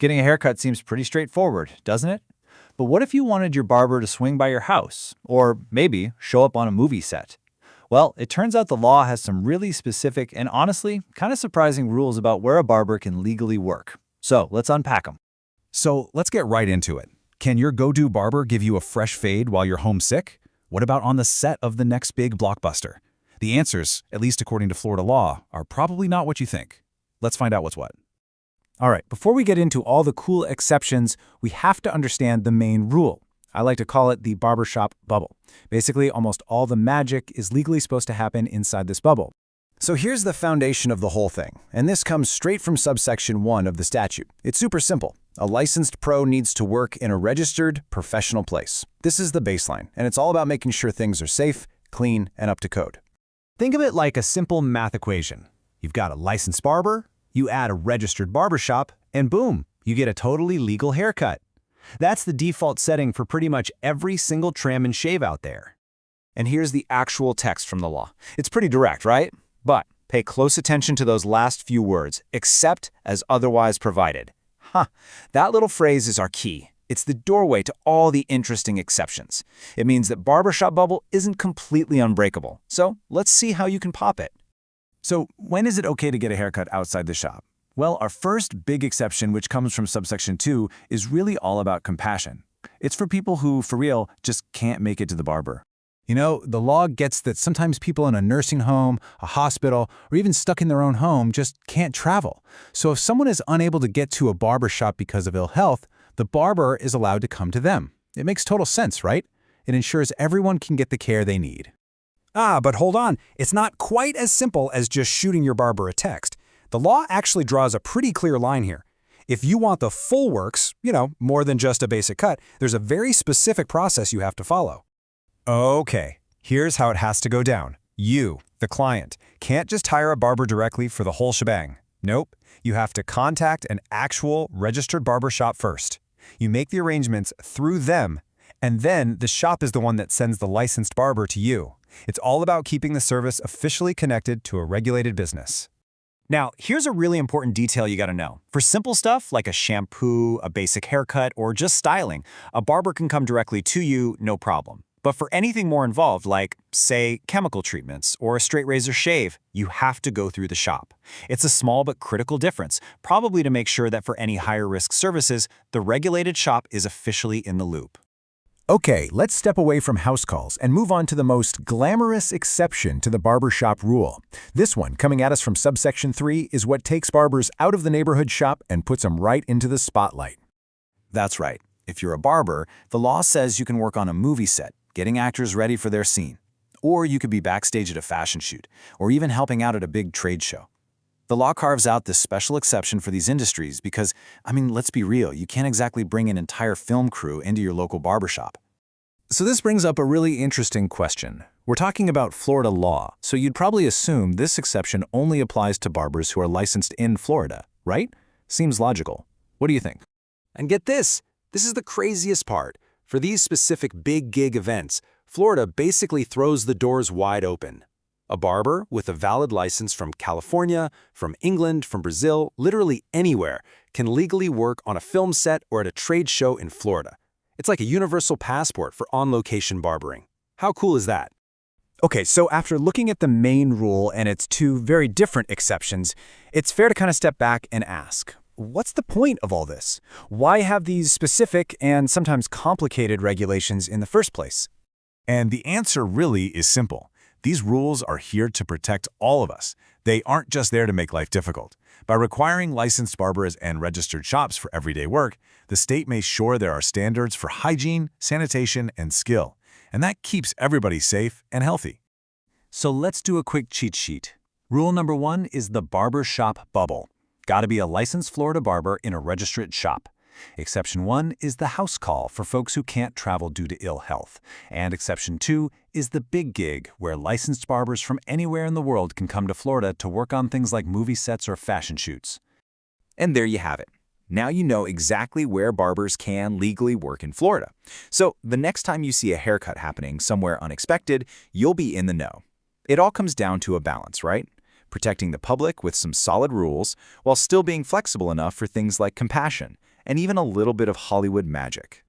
Getting a haircut seems pretty straightforward, doesn't it? But what if you wanted your barber to swing by your house, or maybe show up on a movie set? Well, it turns out the law has some really specific and honestly kind of surprising rules about where a barber can legally work. So let's unpack them. So let's get right into it. Can your go-to barber give you a fresh fade while you're homesick? What about on the set of the next big blockbuster? The answers, at least according to Florida law, are probably not what you think. Let's find out what's what. All right, before we get into all the cool exceptions, we have to understand the main rule. I like to call it the barbershop bubble. Basically, almost all the magic is legally supposed to happen inside this bubble. So here's the foundation of the whole thing, and this comes straight from subsection 1 of the statute. It's super simple. A licensed pro needs to work in a registered, professional place. This is the baseline, and it's all about making sure things are safe, clean, and up to code. Think of it like a simple math equation. You've got a licensed barber, you add a registered barbershop, and boom, you get a totally legal haircut. That's the default setting for pretty much every single trim and shave out there. And here's the actual text from the law. It's pretty direct, right? But pay close attention to those last few words, except as otherwise provided. That little phrase is our key. It's the doorway to all the interesting exceptions. It means that barbershop bubble isn't completely unbreakable. So let's see how you can pop it. So when is it okay to get a haircut outside the shop? Well, our first big exception, which comes from subsection 2, is really all about compassion. It's for people who, for real, just can't make it to the barber. You know, the law gets that sometimes people in a nursing home, a hospital, or even stuck in their own home just can't travel. So if someone is unable to get to a barber shop because of ill health, the barber is allowed to come to them. It makes total sense, right? It ensures everyone can get the care they need. But hold on. It's not quite as simple as just shooting your barber a text. The law actually draws a pretty clear line here. If you want the full works, more than just a basic cut, there's a very specific process you have to follow. Okay, here's how it has to go down. You, the client, can't just hire a barber directly for the whole shebang. Nope, you have to contact an actual registered barbershop first. You make the arrangements through them, and then the shop is the one that sends the licensed barber to you. It's all about keeping the service officially connected to a regulated business. Now, here's a really important detail you gotta know. For simple stuff like a shampoo, a basic haircut, or just styling, a barber can come directly to you, no problem. But for anything more involved, like, say, chemical treatments or a straight razor shave, you have to go through the shop. It's a small but critical difference, probably to make sure that for any higher-risk services, the regulated shop is officially in the loop. Okay, let's step away from house calls and move on to the most glamorous exception to the barbershop rule. This one, coming at us from subsection 3, is what takes barbers out of the neighborhood shop and puts them right into the spotlight. That's right. If you're a barber, the law says you can work on a movie set, getting actors ready for their scene. Or you could be backstage at a fashion shoot, or even helping out at a big trade show. The law carves out this special exception for these industries because, let's be real, you can't exactly bring an entire film crew into your local barbershop. So this brings up a really interesting question. We're talking about Florida law, so you'd probably assume this exception only applies to barbers who are licensed in Florida, right? Seems logical. What do you think? And get this is the craziest part. For these specific big gig events, Florida basically throws the doors wide open. A barber with a valid license from California, from England, from Brazil, literally anywhere, can legally work on a film set or at a trade show in Florida. It's like a universal passport for on-location barbering. How cool is that? Okay, so after looking at the main rule and its two very different exceptions, it's fair to kind of step back and ask, what's the point of all this? Why have these specific and sometimes complicated regulations in the first place? And the answer really is simple. These rules are here to protect all of us. They aren't just there to make life difficult. By requiring licensed barbers and registered shops for everyday work, the state makes sure there are standards for hygiene, sanitation, and skill. And that keeps everybody safe and healthy. So let's do a quick cheat sheet. Rule number 1 is the barbershop bubble. Gotta be a licensed Florida barber in a registered shop. Exception 1 is the house call for folks who can't travel due to ill health. And exception 2 is the big gig, where licensed barbers from anywhere in the world can come to Florida to work on things like movie sets or fashion shoots. And there you have it. Now you know exactly where barbers can legally work in Florida. So the next time you see a haircut happening somewhere unexpected, you'll be in the know. It all comes down to a balance, right? Protecting the public with some solid rules while still being flexible enough for things like compassion and even a little bit of Hollywood magic.